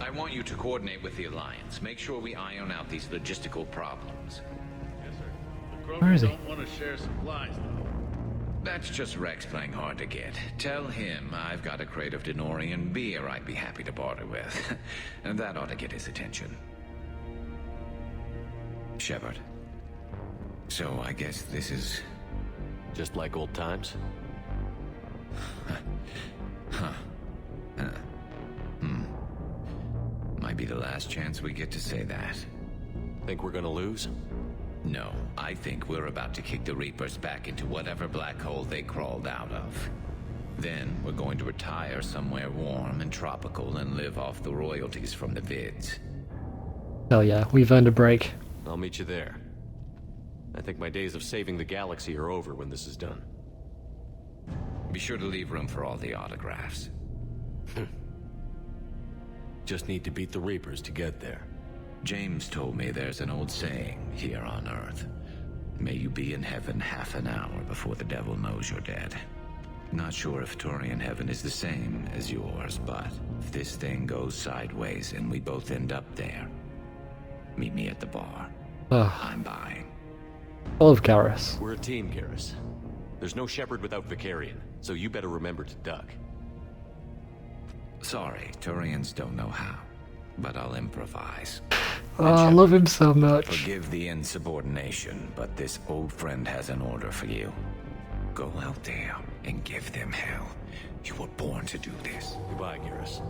I want you to coordinate with the Alliance. Make sure we iron out these logistical problems. Yes, sir. The Where is Krogan he? don't want to share supplies, though. That's just Rex playing hard to get. Tell him I've got a crate of Denorian beer I'd be happy to barter with. And that ought to get his attention. Shepard. So I guess this is... Just like old times? Might be the last chance we get to say that. Think we're gonna lose? No, I think we're about to kick the Reapers back into whatever black hole they crawled out of. Then we're going to retire somewhere warm and tropical and live off the royalties from the vids. Hell yeah, we've earned a break. I'll meet you there. I think my days of saving the galaxy are over when this is done. Be sure to leave room for all the autographs. Just need to beat the Reapers to get there. James told me there's an old saying here on Earth. May you be in heaven half an hour before the devil knows you're dead. Not sure if Turian heaven is the same as yours, but if this thing goes sideways and we both end up there, meet me at the bar. I'm buying. All of Garrus. We're a team, Garrus. There's no Shepard without Vicarian, so you better remember to duck. Sorry, Turians don't know how, but I'll improvise. Oh, I love him so much. Forgive the insubordination, but this old friend has an order for you. Go out there and give them hell. You were born to do this. Goodbye, Garrus.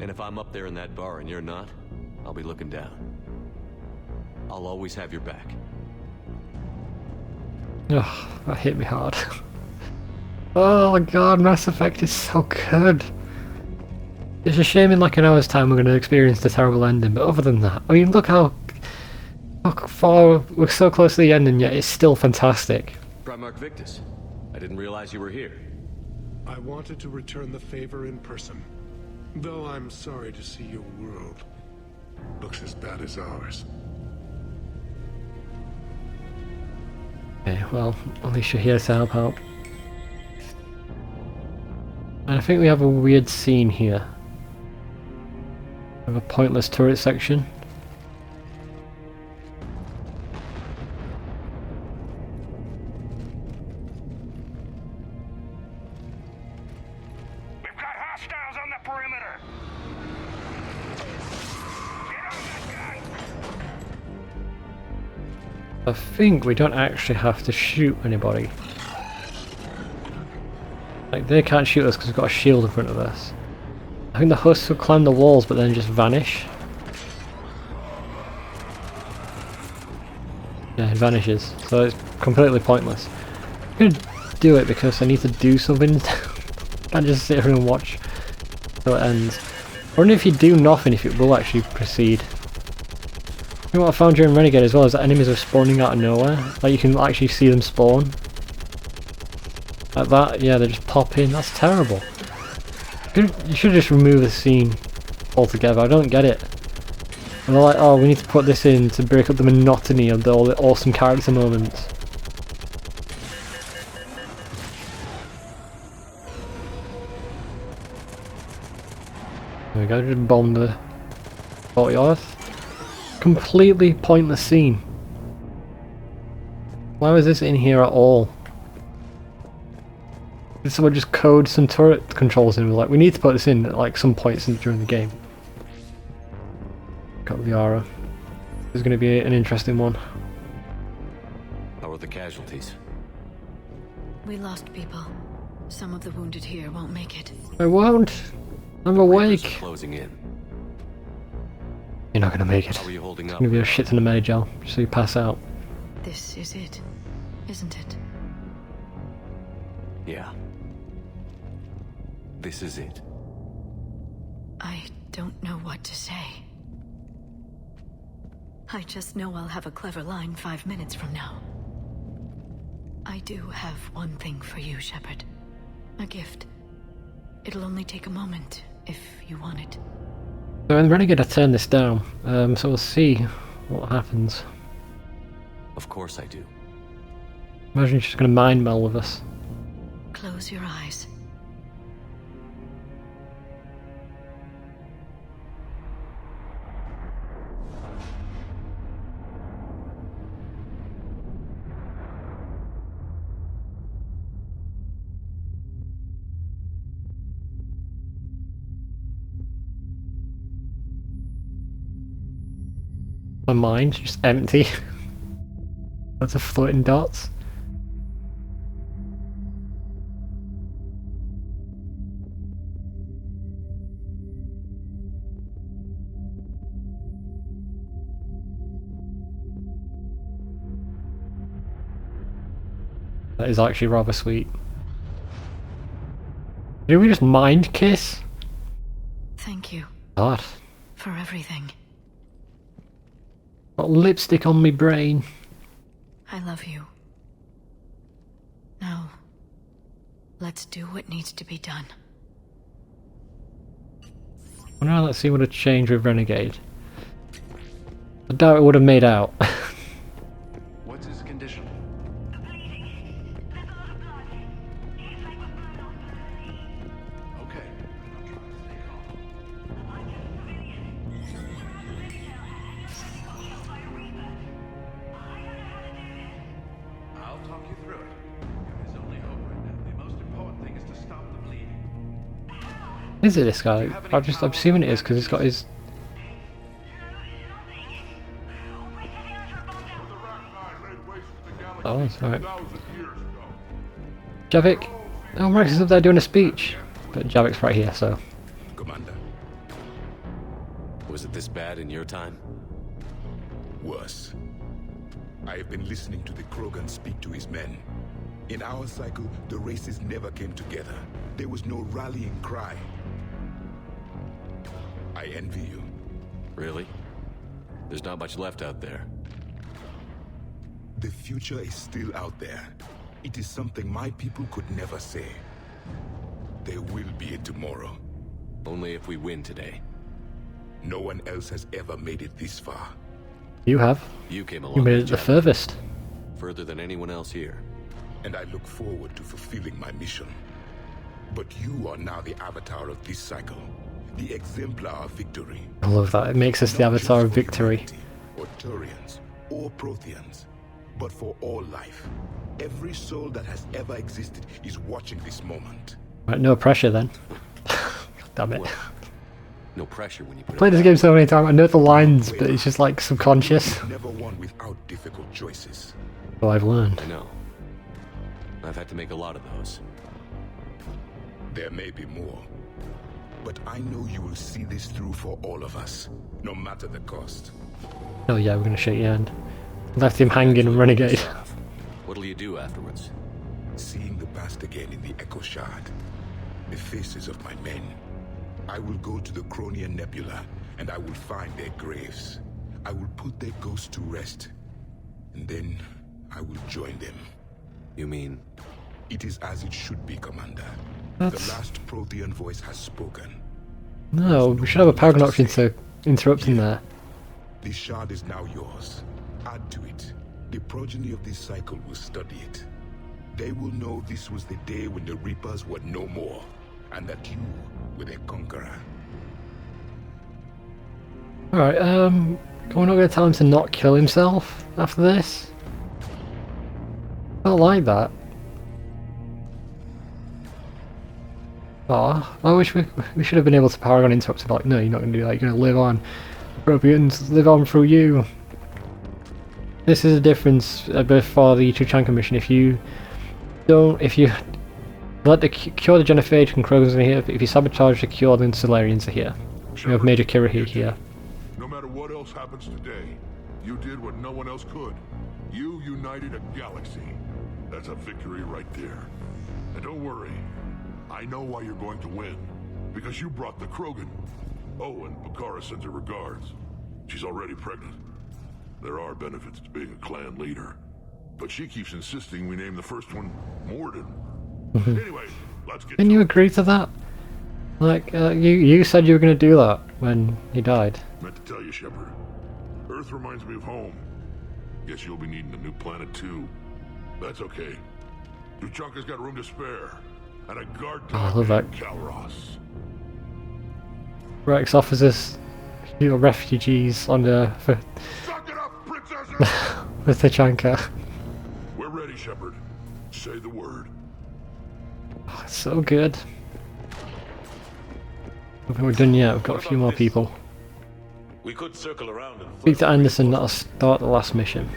And if I'm up there in that bar and you're not, I'll be looking down. I'll always have your back. Oh, that hit me hard. Oh my god, Mass Effect is so good. It's a shame in like an hour's time we're going to experience the terrible ending, but other than that, I mean, look how far we're so close to the end and yet it's still fantastic. Primarch Victus, I didn't realize you were here. I wanted to return the favor in person, though I'm sorry to see your world looks as bad as ours. Okay, well, at least you're here to help out. And I think we have a weird scene here. We have a pointless turret section. We've got hostiles on the perimeter. Get on that gun. I think we don't actually have to shoot anybody. Like, they can't shoot us because we've got a shield in front of us. I think the husks will climb the walls but then just vanish. Yeah, it vanishes, so it's completely pointless. I'm gonna do it because I need to do something. Can't just sit here and watch till it ends. I wonder if you do nothing if it will actually proceed. You know what I found during Renegade as well is that enemies are spawning out of nowhere. Like, you can actually see them spawn. Like that, yeah, they just pop in. That's terrible. You should just remove the scene altogether. I don't get it. And they're like, oh, we need to put this in to break up the monotony of all the awesome character moments. There we go, just bomb the 40th. Completely pointless scene. Why was this in here at all? Did someone just code some turret controls in? We're like, we need to put this in at like some points during the game. Got Liara. This is going to be an interesting one. How are the casualties? We lost people. Some of the wounded here won't make it. I won't. I'm Reapers are awake. closing in. You're not going to make it. How are you holding It's up? going to be a shit ton of Medi-gel, so you pass out. This is it, isn't it? Yeah. This is it. I don't know what to say. I just know I'll have a clever line 5 minutes from now. I do have one thing for you, Shepard. A gift. It'll only take a moment, if you want it. So in Renegade I turned this down, so we'll see what happens. Of course I do. Imagine she's going to mind meld with us. Close your eyes. My mind just empty. Lots of floating dots. That is actually rather sweet. Did we just mind kiss? Thank you God. for everything. Got lipstick on me brain. I love you. Now, let's do what needs to be done. Well, now let's see what a change with Renegade. I doubt it would have made out. What's his condition? Okay. I'll talk you through it. There's only hope right now. The most important thing is to stop the bleeding. Is it this guy? I'm assuming it is because he's got his. Oh, that's alright. Javik! Oh, Rex is up there doing a speech. But Javik's right here, so. Commander, Was it this bad in your time? Worse. I have been listening to the Krogan speak to his men. In our cycle, the races never came together. There was no rallying cry. I envy you. Really? There's not much left out there. The future is still out there. It is something my people could never say. There will be a tomorrow. Only if we win today. No one else has ever made it this far. You have. You came along. You made it with the Jack. furthest. Further than anyone else here. And I look forward to fulfilling my mission. But you are now the avatar of this cycle. The exemplar of victory. I love that. It makes us the Not avatar of just for victory. humanity, or Turians, or Protheans, but for all life. Every soul that has ever existed is watching this moment. Right, no pressure then. Damn it. Well, no pressure when you put Played it this game so many times. I know the lines, but it's just like subconscious. Never won without difficult choices. So I've learned. I know. I've had to make a lot of those. There may be more. But I know you will see this through for all of us, no matter the cost. Oh yeah, we're gonna shake your hand. Left him hanging and Renegade. What'll you do afterwards? Seeing the past again in the Echo Shard, the faces of my men. I will go to the Cronian Nebula, and I will find their graves. I will put their ghosts to rest, and then I will join them. You mean... It is as it should be, Commander. That's... The last Prothean voice has spoken. No, we should have a Paragon option to interrupt him there. The shard is now yours. Add to it. The progeny of this cycle will study it. They will know this was the day when the Reapers were no more, and that you were their conqueror. Alright, we're not gonna tell him to not kill himself after this? I don't like that. Aw, I wish we should have been able to Paragon interrupt him, like, no, you're not gonna do that, you're gonna live on. Propians live on through you. This is a difference before the Tuchanka mission. If you let the cure the genophage and Krogans are here, if you sabotage the cure, then Solarians are here. We have Major Kirahi here. No matter what else happens today, you did what no one else could. You united a galaxy. That's a victory right there. And don't worry, I know why you're going to win. Because you brought the Krogan. Oh, and Bakara sends her regards. She's already pregnant. There are benefits to being a clan leader. But she keeps insisting we name the first one Morden. Anyway, let's get Didn't you agree to that? Like, you said you were going to do that when he died. Meant to tell you, Shepard. Earth reminds me of home. Guess you'll be needing a new planet too. That's okay. Tuchanka's got room to spare. And a guard I dog love that. named Calros. Rex offers us refugees on the for Suck it up, princesses! with Tuchanka. We're ready, Shepard. Say the word. Oh, it's so good. I don't think we're done yet. We've got a few more people. We could circle around and Speak to Anderson, that'll start the last mission.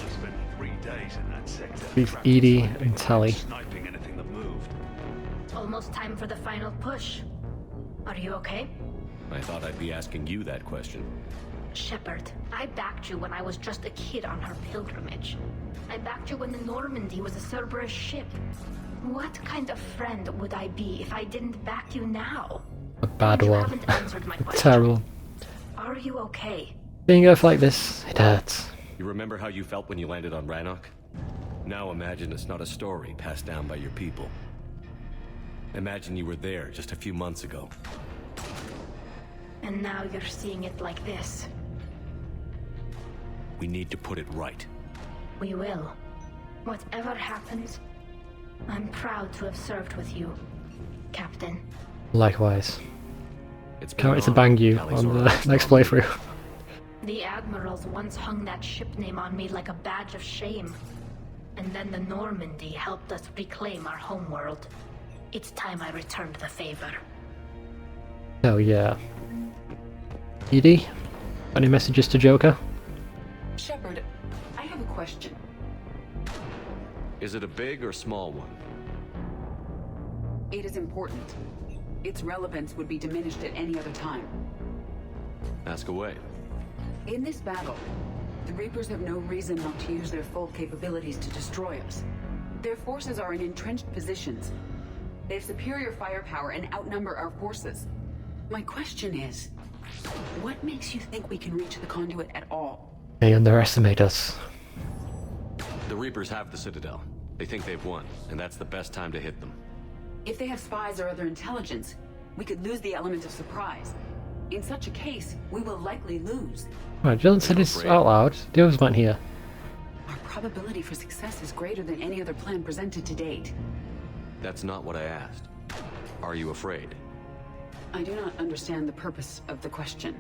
spend 3 days in that sector. Speak to Edie and Tally. Sniping anything that moved. Almost time for the final push. Are you okay? I thought I'd be asking you that question. Shepard, I backed you when I was just a kid on her pilgrimage. I backed you when the Normandy was a Cerberus ship. What kind of friend would I be if I didn't back you now? A bad You one. haven't answered my question. Terrible. Are you okay? Being off like this, it hurts. You remember how you felt when you landed on Rannoch? Now imagine it's not a story passed down by your people. Imagine you were there just a few months ago. And now you're seeing it like this. We need to put it right. We will. Whatever happens, I'm proud to have served with you, Captain. Likewise. It's Can't wait to bang you on the next playthrough. The Admirals once hung that ship name on me like a badge of shame. And then the Normandy helped us reclaim our homeworld. It's time I returned the favor. Hell yeah. Edie, any messages to Joker? Shepard, I have a question. Is it a big or small one? It is important. Its relevance would be diminished at any other time. Ask away. In this battle, the Reapers have no reason not to use their full capabilities to destroy us. Their forces are in entrenched positions. They have superior firepower and outnumber our forces. My question is, what makes you think we can reach the conduit at all? They underestimate us. The Reapers have the Citadel. They think they've won, and that's the best time to hit them. If they have spies or other intelligence, we could lose the element of surprise. In such a case, we will likely lose. Right, John said this out loud. The others weren't here. Our probability for success is greater than any other plan presented to date. That's not what I asked. Are you afraid? I do not understand the purpose of the question.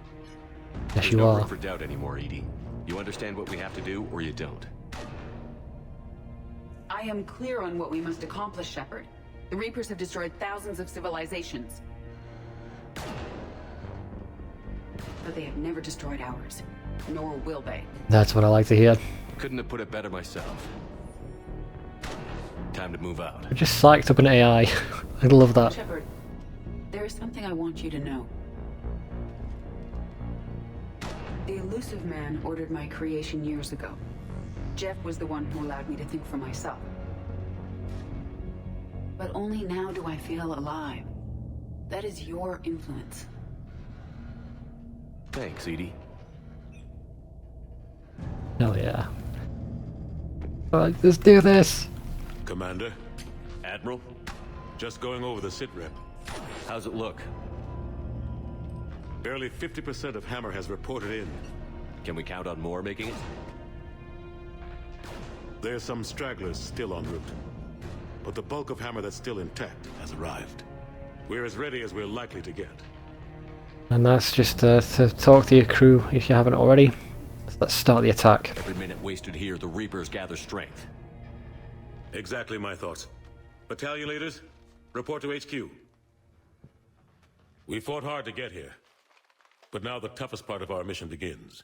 Yes, There's you no are. room for doubt anymore, Edie. You understand what we have to do, or you don't. I am clear on what we must accomplish, Shepard. The Reapers have destroyed thousands of civilizations. But they have never destroyed ours. Nor will they. That's what I like to hear. Couldn't have put it better myself. Time to move out. I just psyched up an AI. I love that. Shepard, there is something I want you to know. The Elusive Man ordered my creation years ago. Jeff was the one who allowed me to think for myself. But only now do I feel alive. That is your influence. Thanks, Edie. Hell yeah. Alright, let's do this. Commander, Admiral, just going over the sitrep. how's it look? Barely 50% of Hammer has reported in. Can we count on more making it? There's some stragglers still en route. But the bulk of Hammer that's still intact has arrived. We're as ready as we're likely to get. And that's just to talk to your crew if you haven't already. So let's start the attack. Every minute wasted here, the Reapers gather strength. Exactly my thoughts. Battalion leaders, report to HQ. We fought hard to get here. But now the toughest part of our mission begins.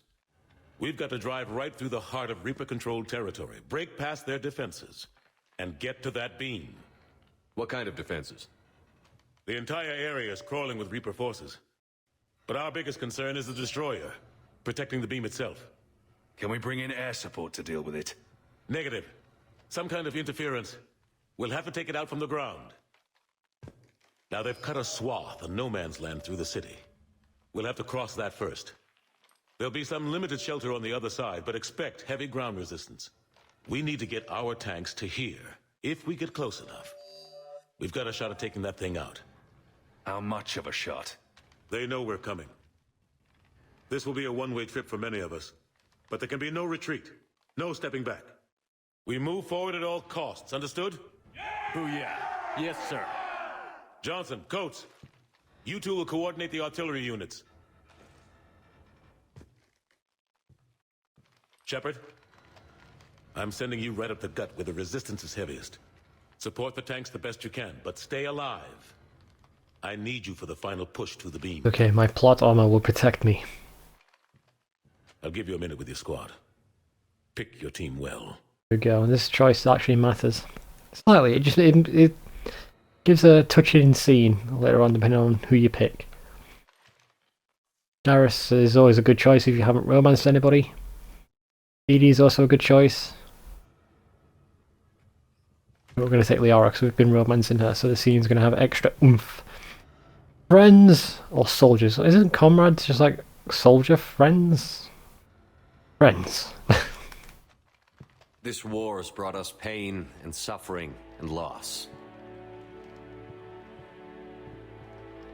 We've got to drive right through the heart of Reaper-controlled territory, break past their defenses, and get to that beam. What kind of defenses? The entire area is crawling with Reaper forces. But our biggest concern is the destroyer, protecting the beam itself. Can we bring in air support to deal with it? Negative. Some kind of interference. We'll have to take it out from the ground. Now they've cut a swath of no man's land through the city. We'll have to cross that first. There'll be some limited shelter on the other side, but expect heavy ground resistance. We need to get our tanks to here, if we get close enough. We've got a shot at taking that thing out. How much of a shot? They know we're coming. This will be a one-way trip for many of us, but there can be no retreat, no stepping back. We move forward at all costs, understood? Booyah. Yes, sir. Johnson, Coates, you two will coordinate the artillery units. Shepard, I'm sending you right up the gut where the resistance is heaviest. Support the tanks the best you can, but stay alive. I need you for the final push to the beam. Okay, my plot armor will protect me. I'll give you a minute with your squad. Pick your team well. There we go, and this choice actually matters. Slightly, it gives a touching scene later on depending on who you pick. Garrus is always a good choice if you haven't romanced anybody. Edie is also a good choice. We're going to take Liara because we've been romancing her, so the scene's going to have extra oomph. Friends or soldiers? Isn't comrades just like soldier friends? Friends. This war has brought us pain and suffering and loss.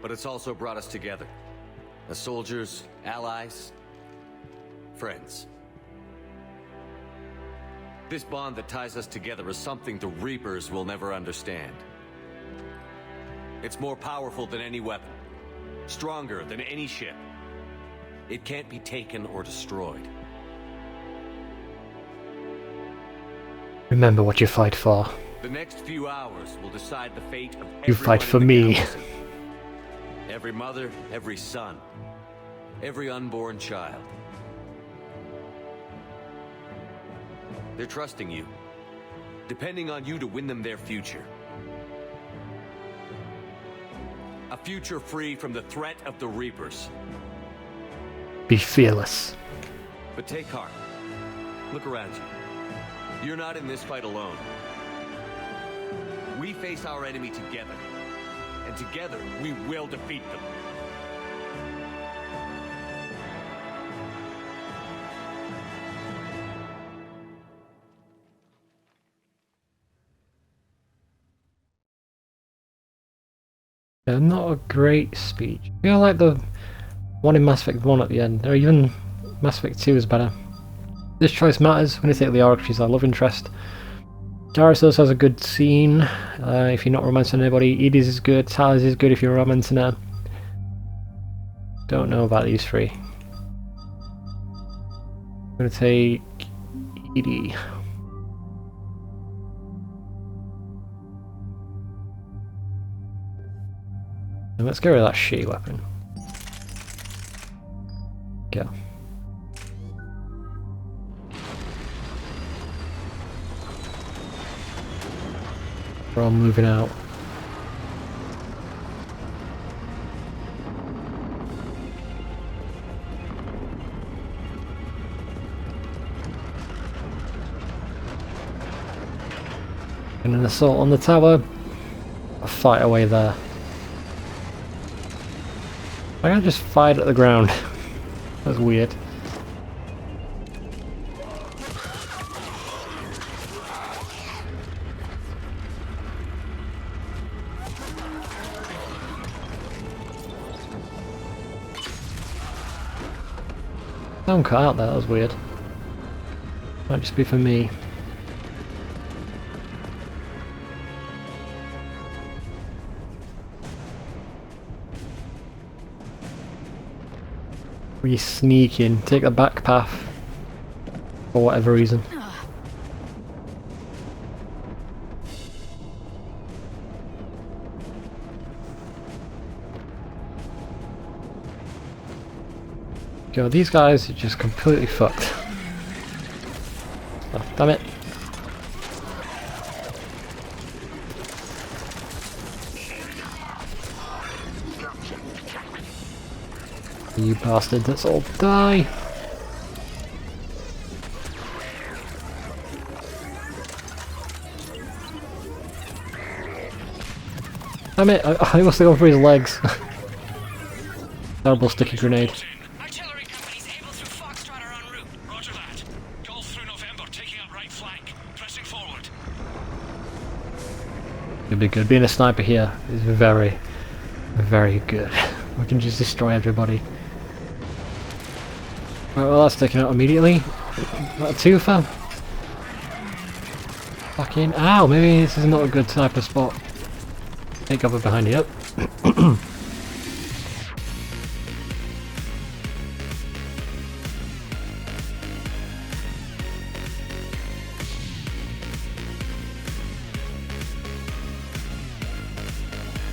But it's also brought us together. As soldiers, allies, friends. This bond that ties us together is something the Reapers will never understand. It's more powerful than any weapon. Stronger than any ship. It can't be taken or destroyed. Remember what you fight for. The next few hours will decide the fate of You fight for everyone in the me. galaxy. Every mother, every son, every unborn child. They're trusting you, depending on you to win them their future. A future free from the threat of the Reapers. Be fearless. But take heart. Look around you. You're not in this fight alone. We face our enemy together. And together, we will defeat them. Yeah, not a great speech. I feel like the one in Mass Effect 1 at the end, or even Mass Effect 2 is better. This choice matters. I'm going to take Liara because she's our love interest. Garrus also has a good scene if you're not romancing anybody. Edie's is good. Tally's is good if you're romancing her. Don't know about these three. I'm going to take Edie. And let's get rid of that shitty weapon. Go. We're all moving out. And an assault on the tower. A fight away there. I can't just fight at the ground. That's weird. Sound cut out there, that was weird. Might just be for me. We sneak in, take the back path. For whatever reason. Go, these guys are just completely fucked. Oh, damn it. You bastards, let's all die! Damn it, I must have gone for his legs. Terrible sticky grenade. Artillery companies able through Foxtrot are en route. Roger that. Golf through November, taking up right flank. Pressing forward. It'd be good. Being a sniper here is very, very good. We can just destroy everybody. Right, well that's taken out immediately. That a twofer? Fucking ow, maybe this is not a good sniper spot. Take cover behind you. Yep.